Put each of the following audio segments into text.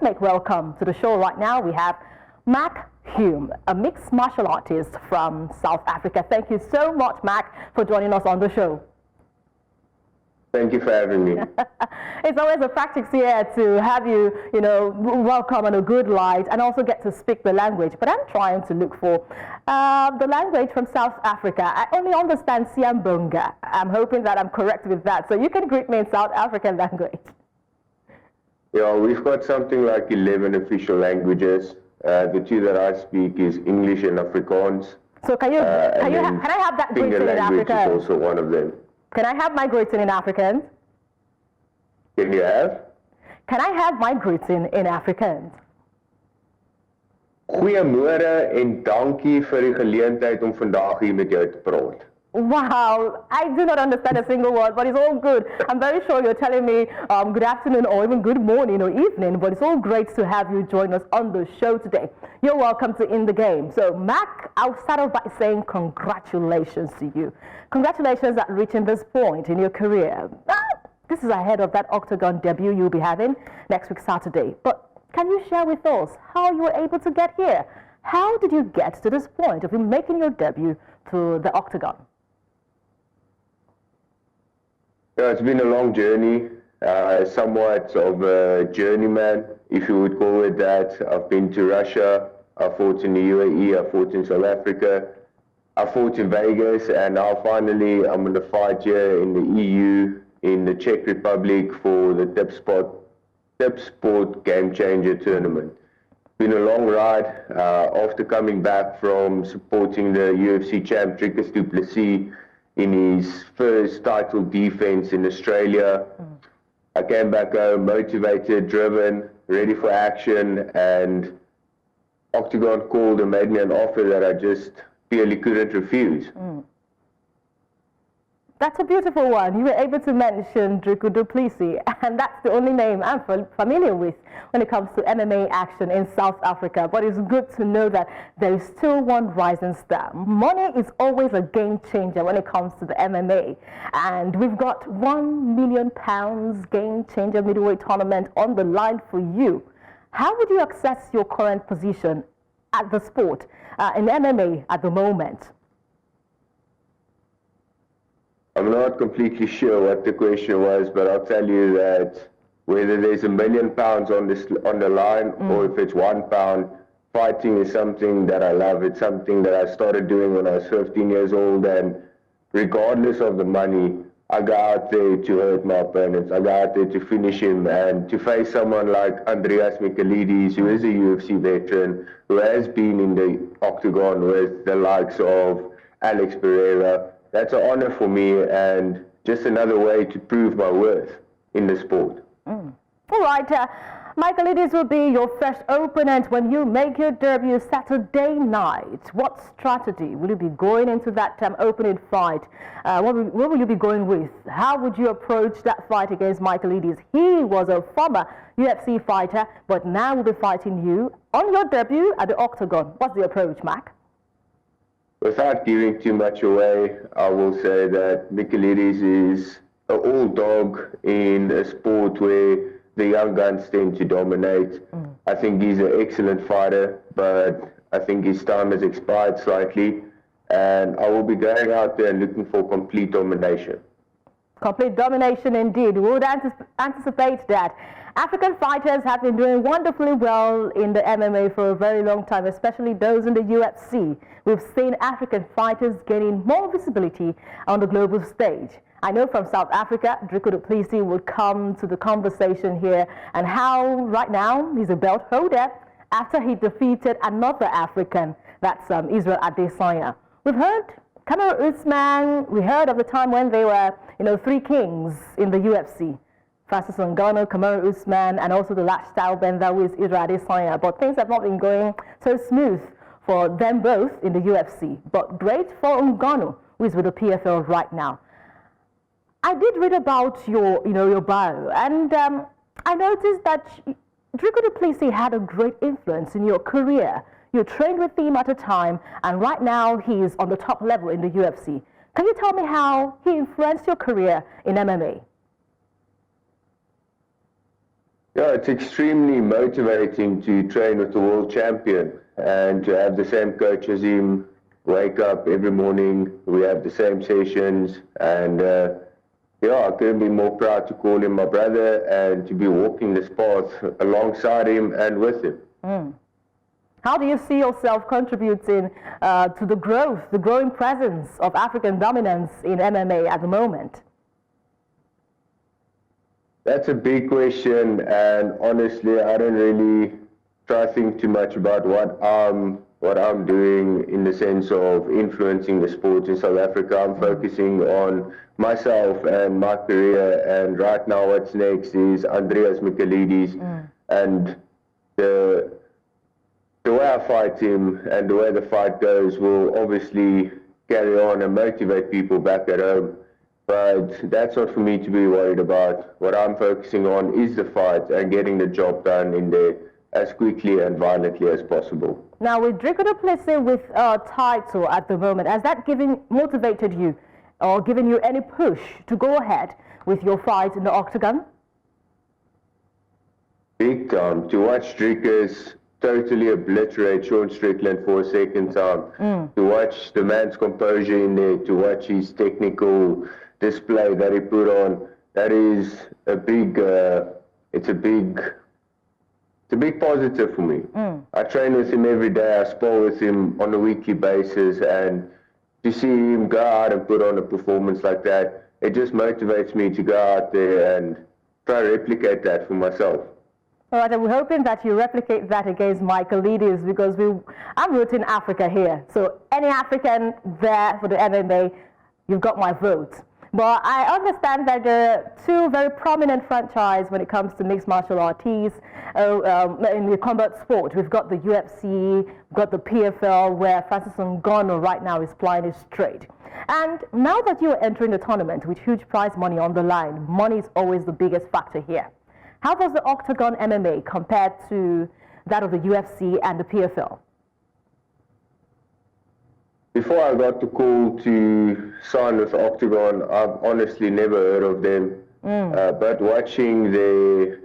let's make welcome to the show right now. We have Mark Hulme, a mixed martial artist from South Africa. Thank you so much, Mark, for joining us on the show. Thank you for having me. It's always a practice here to have you, welcome in a good light and also get to speak the language. But I'm trying to look for the language from South Africa. I only understand Siambunga. I'm hoping that I'm correct with that. So you can greet me in South African language. Yeah, we've got something like 11 official languages. The two that I speak is English and Afrikaans. So can I have that greeting in African? Is also one of them. Can I have my greeting in Afrikaans? Can you have? Can I have my greeting in Afrikaans? Goeiemôre en dankie vir die geleentheid om vandag hier met jou te praat. Wow, I do not understand a single word, but it's all good. I'm very sure you're telling me good afternoon or even good morning or evening, but it's all great to have you join us on the show today. You're welcome to In the Game. So, Mark, I'll start off by saying congratulations to you. Congratulations at reaching this point in your career. This is ahead of that Octagon debut you'll be having next week, Saturday. But can you share with us how you were able to get here? How did you get to this point of making your debut to the Octagon? Yeah, it's been a long journey, somewhat of a journeyman, if you would call it that. I've been to Russia, I fought in the UAE, I fought in South Africa, I fought in Vegas, and now finally I'm going to fight here in the EU, in the Czech Republic for the Tipsport Gamechanger tournament. It's been a long ride. After coming back from supporting the UFC champ Dricus Du Plessis in his first title defense in Australia, I came back home motivated, driven, ready for action, and Octagon called and made me an offer that I just clearly couldn't refuse. That's a beautiful one. You were able to mention Dricus Du Plessis, and that's the only name I'm familiar with when it comes to MMA action in South Africa. But it's good to know that there is still one rising star. Money is always a game changer when it comes to the MMA. And we've got £1 million game changer middleweight tournament on the line for you. How would you assess your current position at the sport in MMA at the moment? I'm not completely sure what the question was, but I'll tell you that whether there's £1 million on the line or if it's £1, fighting is something that I love. It's something that I started doing when I was 15 years old, and regardless of the money, I go out there to hurt my opponents. I go out there to finish him, and to face someone like Andreas Michailidis, who is a UFC veteran, who has been in the Octagon with the likes of Alex Pereira. That's an honor for me and just another way to prove my worth in the sport. All right, Michailidis will be your first opponent when you make your debut Saturday night. What strategy will you be going into that opening fight? What will you be going with? How would you approach that fight against Michailidis? He was a former UFC fighter, but now will be fighting you on your debut at the Octagon. What's the approach, Mark? Without giving too much away, I will say that Michailidis is an old dog in a sport where the young guns tend to dominate. I think he's an excellent fighter, but I think his time has expired slightly, and I will be going out there and looking for complete domination. Complete domination indeed. We would anticipate that. African fighters have been doing wonderfully well in the MMA for a very long time, especially those in the UFC. We've seen African fighters gaining more visibility on the global stage. I know from South Africa, Dricus Du Plessis would come to the conversation here, and how right now he's a belt holder after he defeated another African, that's Israel Adesanya. We've heard Kamaru Usman, we heard of the time when they were, three kings in the UFC. Francis Ngannou, Kamaru Usman, and also the last style bender with Israel Adesanya. But things have not been going so smooth for them both in the UFC. But great for Ngannou, who is with the PFL right now. I did read about your bio, and I noticed that Dricus Du Plessis had a great influence in your career. You trained with him at a time, and right now he is on the top level in the UFC. Can you tell me how he influenced your career in MMA? Yeah, it's extremely motivating to train with the world champion and to have the same coach as him, wake up every morning, we have the same sessions, and yeah, I couldn't be more proud to call him my brother and to be walking this path alongside him and with him. How do you see yourself contributing to the growing presence of African dominance in MMA at the moment? That's a big question, and honestly, I don't really try to think too much about what I'm doing in the sense of influencing the sport in South Africa. I'm focusing on myself and my career, and right now what's next is Andreas Michailidis, and the way I fight him and the way the fight goes will obviously carry on and motivate people back at home. But that's not for me to be worried about. What I'm focusing on is the fight and getting the job done in there as quickly and violently as possible. Now, with Dricus Du Plessis with a title at the moment, has that motivated you or given you any push to go ahead with your fight in the octagon? Big time. To watch Dricus totally obliterate Sean Strickland for a second time, to watch the man's composure in there, to watch his technical display that he put on, that is a big, it's a big positive for me. I train with him every day, I spar with him on a weekly basis, and to see him go out and put on a performance like that, it just motivates me to go out there and try to replicate that for myself. All right, and we're hoping that you replicate that against Michailidis, because I'm rooting Africa here. So any African there for the MMA, you've got my vote. But I understand that there are two very prominent franchises when it comes to mixed martial arts in the combat sport. We've got the UFC, we've got the PFL, where Francis Ngannou right now is flying it straight. And now that you are entering the tournament with huge prize money on the line, money is always the biggest factor here. How does the OKTAGON MMA compare to that of the UFC and the PFL? Before I got the call to sign with OKTAGON, I've honestly never heard of them. But watching their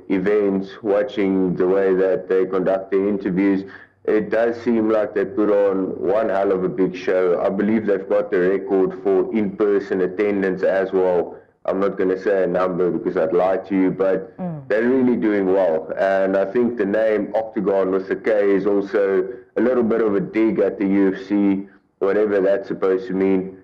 events, watching the way that they conduct their interviews, it does seem like they put on one hell of a big show. I believe they've got the record for in-person attendance as well. I'm not going to say a number because I'd lie to you, but they're really doing well. And I think the name OKTAGON with a K is also a little bit of a dig at the UFC, whatever that's supposed to mean.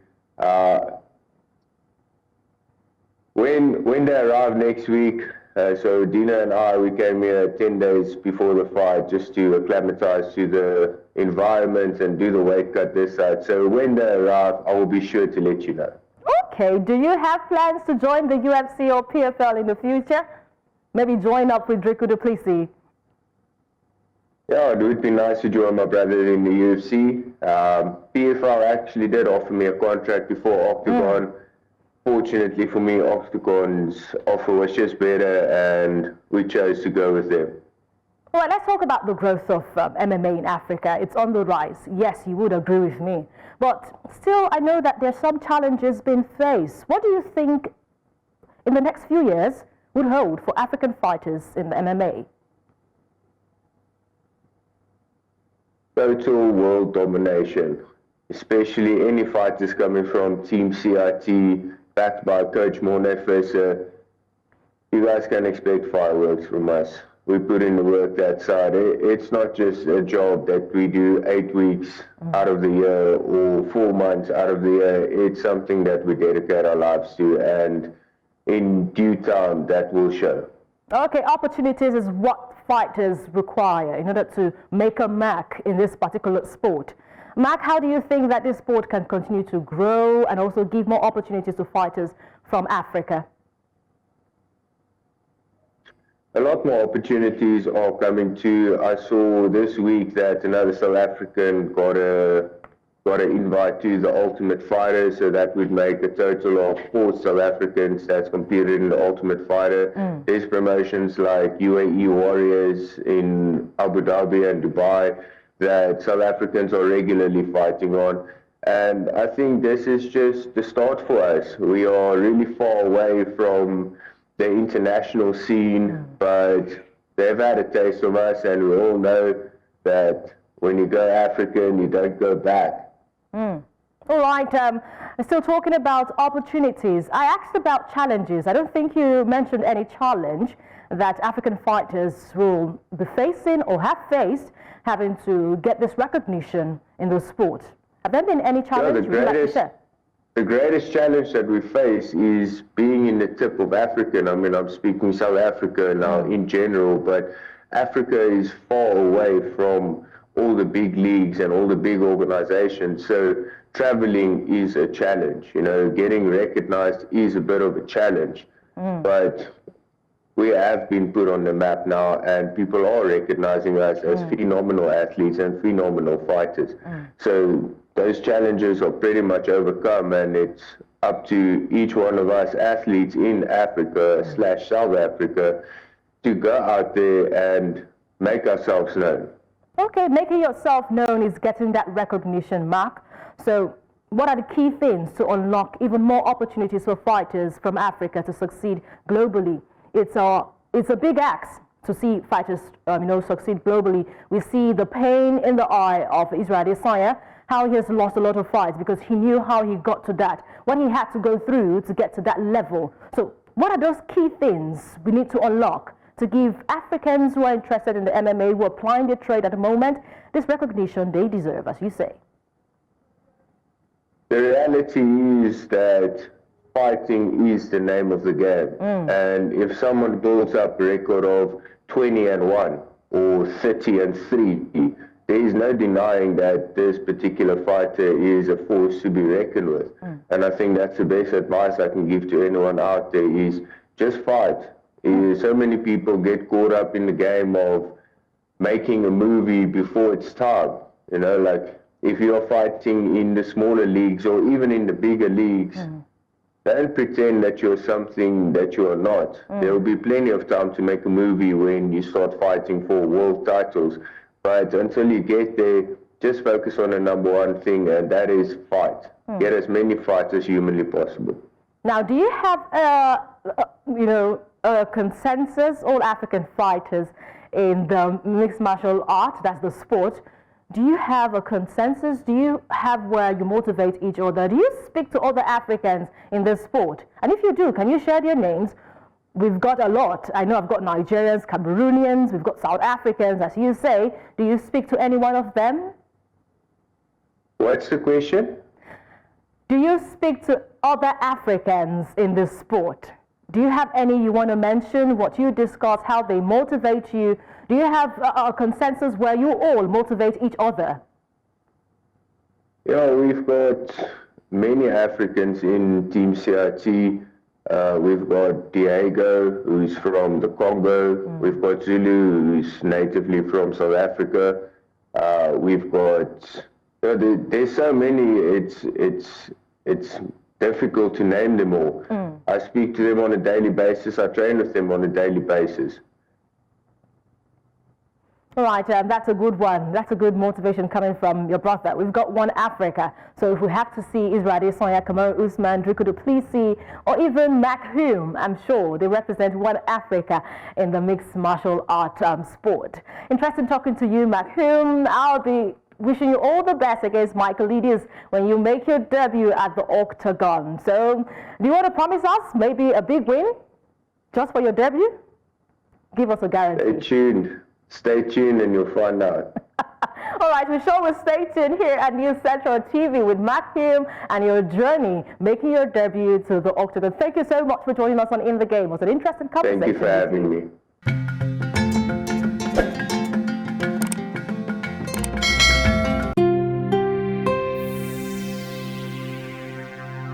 When they arrive next week, so Dina and I, we came here 10 days before the fight just to acclimatize to the environment and do the weight cut this side. So when they arrive, I will be sure to let you know. Okay, do you have plans to join the UFC or PFL in the future? Maybe join up with Dricus Du Plessis? Yeah, it would be nice to join my brother in the UFC. PFL actually did offer me a contract before OKTAGON. Fortunately for me, OKTAGON's offer was just better, and we chose to go with them. Well, let's talk about the growth of MMA in Africa. It's on the rise. Yes, you would agree with me. But still, I know that there's some challenges being faced. What do you think in the next few years would hold for African fighters in the MMA? Total world domination, especially any fighters coming from Team CIT, backed by Coach Morne. You guys can expect fireworks from us. We put in the work that side. It's not just a job that we do 8 weeks out of the year or 4 months out of the year. It's something that we dedicate our lives to, and in due time that will show. Okay, opportunities is what fighters require in order to make a mark in this particular sport. Mark, how do you think that this sport can continue to grow and also give more opportunities to fighters from Africa? A lot more opportunities are coming too. I saw this week that another South African got an invite to the Ultimate Fighter, so that would make a total of 4 South Africans that's competed in the Ultimate Fighter. There's promotions like UAE Warriors in Abu Dhabi and Dubai that South Africans are regularly fighting on. And I think this is just the start for us. We are really far away from the international scene, but they've had a taste of us, and we all know that when you go African, you don't go back. All right, still talking about opportunities. I asked about challenges. I don't think you mentioned any challenge that African fighters will be facing or have faced having to get this recognition in the sport. Have there been any challenge you'd like to share? The greatest challenge that we face is being in the tip of Africa. I mean, I'm speaking South Africa now in general, but Africa is far away from all the big leagues and all the big organizations. So traveling is a challenge. You know, getting recognized is a bit of a challenge. But we have been put on the map now, and people are recognizing us as phenomenal athletes and phenomenal fighters. So those challenges are pretty much overcome, and it's up to each one of us athletes in Africa / South Africa to go out there and make ourselves known. Okay, making yourself known is getting that recognition, Mark. So what are the key things to unlock even more opportunities for fighters from Africa to succeed globally? It's a big ask to see fighters succeed globally. We see the pain in the eye of Israel Adesanya, how he has lost a lot of fights because he knew how he got to that, what he had to go through to get to that level. So what are those key things we need to unlock to give Africans who are interested in the MMA, who are applying their trade at the moment, this recognition they deserve, as you say? The reality is that fighting is the name of the game. And if someone builds up a record of 20-1 or 30-3, there is no denying that this particular fighter is a force to be reckoned with. And I think that's the best advice I can give to anyone out there is just fight. So many people get caught up in the game of making a movie before it's time. You know, like if you're fighting in the smaller leagues or even in the bigger leagues, don't pretend that you're something that you are not. There will be plenty of time to make a movie when you start fighting for world titles. But until you get there, just focus on the number one thing, and that is fight. Get as many fights as humanly possible. Now, do you have a consensus, all African fighters in the mixed martial art, that's the sport? Do you have a consensus? Do you have where you motivate each other? Do you speak to other Africans in this sport? And if you do, can you share their names? We've got a lot. I know I've got Nigerians, Cameroonians, we've got South Africans, as you say. Do you speak to any one of them? What's the question? Do you speak to other Africans in this sport? Do you have any you want to mention, what you discuss, how they motivate you? Do you have a consensus where you all motivate each other? Yeah, we've got many Africans in Team CRT. We've got Diego, who's from the Congo. We've got Zulu, who's natively from South Africa. We've got, there's so many, it's difficult to name them all. I speak to them on a daily basis. I train with them on a daily basis. All right, that's a good one. That's a good motivation coming from your brother. We've got one Africa. So if we have to see Israel Adesanya, Kamaru Usman, Dricus Du Plessis, or even Mark Hulme, I'm sure they represent one Africa in the mixed martial art sport. Interesting talking to you, Mark Hulme. I'll be wishing you all the best against Michailidis when you make your debut at the OKTAGON. So do you want to promise us maybe a big win just for your debut? Give us a guarantee. Stay tuned and you'll find out. All right, we sure will stay tuned here at News Central TV with Mark Hulme and your journey making your debut to the OKTAGON. Thank you so much for joining us on In the Game. It was an interesting conversation. Thank you for having me.